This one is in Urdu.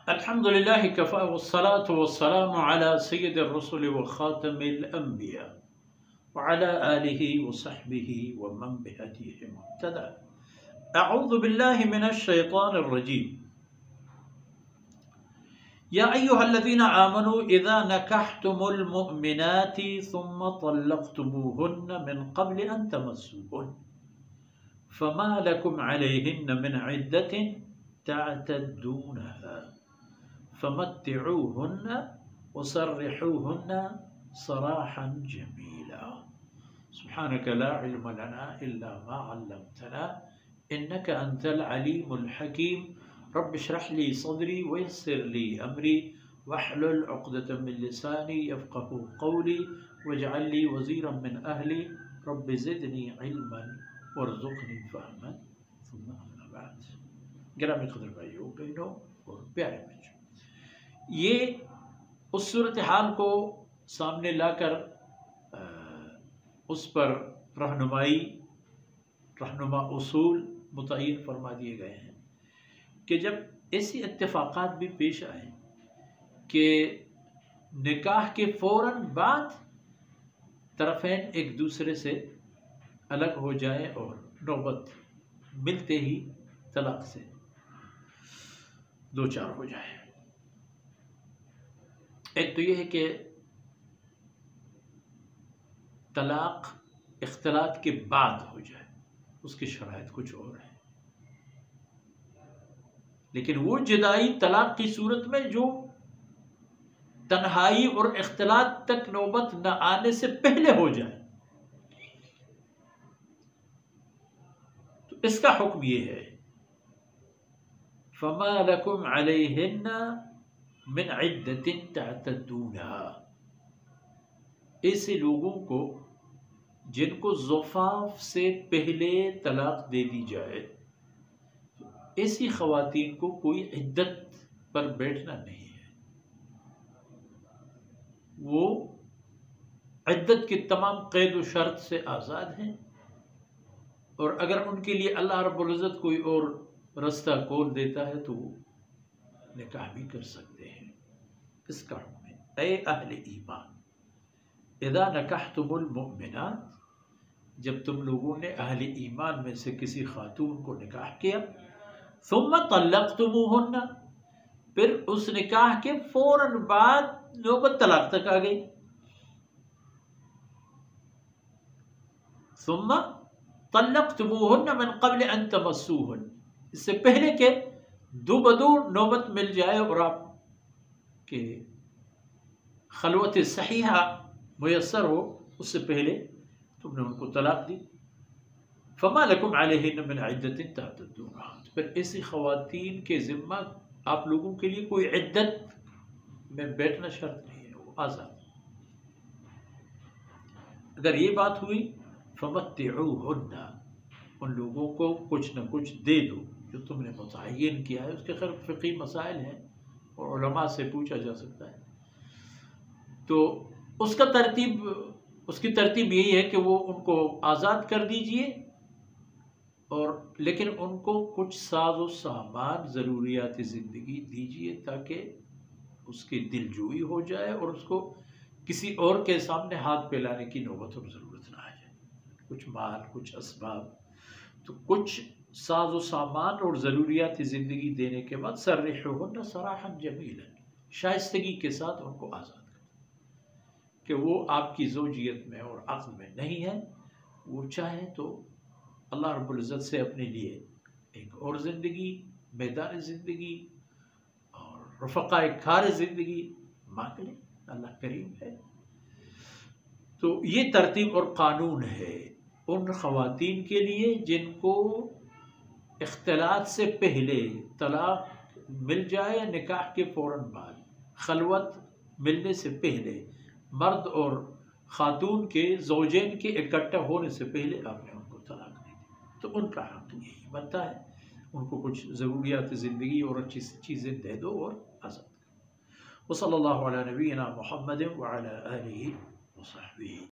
الحمد لله كفى والصلاة والسلام على سيد الرسل وخاتم الأنبياء وعلى آله وصحبه ومن بهديه مهتدى. أعوذ بالله من الشيطان الرجيم. يا أيها الذين آمنوا إذا نكحتم المؤمنات ثم طلقتموهن من قبل أن تمسوهن فما لكم عليهن من عدة تعتدونها فمتعوهن وسرحوهن سراحا جميلا. سبحانك لا علم لنا إلا ما علمتنا إنك أنت العليم الحكيم. رب اشرح لي صدري ويسر لي أمري واحلل عقدة من لساني يفقه قولي واجعل لي وزيرا من أهلي رب زدني علما وارزقني فهما ثم أما بعد. گرامی قدر بھائیوں بہنوں اور پیارے بچوں، یہ اس صورتحال کو سامنے لا کر اس پر رہنما اصول متعین فرما دیے گئے ہیں کہ جب ایسی اتفاقات بھی پیش آئیں کہ نکاح کے فوراً بعد طرفین ایک دوسرے سے الگ ہو جائیں اور نوبت ملتے ہی طلاق سے دو چار ہو جائے. ایک تو یہ ہے کہ طلاق اختلاط کے بعد ہو جائے، اس کی شرائط کچھ اور ہے. لیکن وہ جدائی طلاق کی صورت میں جو تنہائی اور اختلاط تک نوبت نہ آنے سے پہلے ہو جائے، تو اس کا حکم یہ ہے فَمَا لَكُمْ عَلَيْهِنَّ مِنْ عِدَّةٍ تَعْتَدُونَهَا. ایسے لوگوں کو جن کو زفاف سے پہلے طلاق دے دی جائے، ایسی خواتین کو کوئی عدت پر بیٹھنا نہیں ہے. وہ عدت کے تمام قید و شرط سے آزاد ہیں، اور اگر ان کے لیے اللہ رب العزت کوئی اور رستہ کھول دیتا ہے تو وہ نکاح بھی کر سکتے ہیں. اس کا حکم ہے اے اہل ایمان اذا نکحتم المؤمنات، جب تم لوگوں نے اہل ایمان میں سے کسی خاتون کو نکاح کیا، ثم طلقتموہن، پھر اس نکاح کے فوراً بعد نوبت طلاق تک آ گئی. ثم طلقتموہن من قبل ان تمسوہن، اس سے پہلے کہ دو بدو نوبت مل جائے اور آپ کے خلوت صحیحہ میسر ہو، اس سے پہلے تم نے ان کو طلاق دی. فما لکم علیہن من عدت تعتدونہا، پھر ایسی خواتین کے ذمہ آپ لوگوں کے لیے کوئی عدت میں بیٹھنا شرط نہیں ہے، وہ آزاد. اگر یہ بات ہوئی فمتعوہن، ان لوگوں کو کچھ نہ کچھ دے دو جو تم نے متعین کیا ہے. اس کے خیر فقہی مسائل ہیں اور علماء سے پوچھا جا سکتا ہے. تو اس کی ترتیب یہی ہے کہ وہ ان کو آزاد کر دیجئے، اور لیکن ان کو کچھ ساز و سامان ضروریات زندگی دیجئے تاکہ اس کی دلجوئی ہو جائے اور اس کو کسی اور کے سامنے ہاتھ پھیلانے کی نوبت اور ضرورت نہ آ جائے. کچھ مال، کچھ اسباب، تو کچھ ساز و سامان اور ضروریات زندگی دینے کے بعد سرحوہن سراحا جمیلا، شائستگی کے ساتھ ان کو آزاد کر کہ وہ آپ کی زوجیت میں اور عقد میں نہیں ہے. وہ چاہے تو اللہ رب العزت سے اپنے لیے ایک اور زندگی، میدان زندگی اور رفقاء کار زندگی مانگ لیں، اللہ کریم ہے. تو یہ ترتیب اور قانون ہے ان خواتین کے لیے جن کو اختلاط سے پہلے طلاق مل جائے، نکاح کے فوراً بعد خلوت ملنے سے پہلے، مرد اور خاتون کے زوجین کے اکٹھا ہونے سے پہلے آپ نے ان کو طلاق دی، تو ان کا حق یہی بنتا ہے ان کو کچھ ضروریات زندگی اور اچھی چیزیں دے دو اور آزاد کرو. وصلی اللہ علی نبینا محمد وعلی آلہ وصحبہ.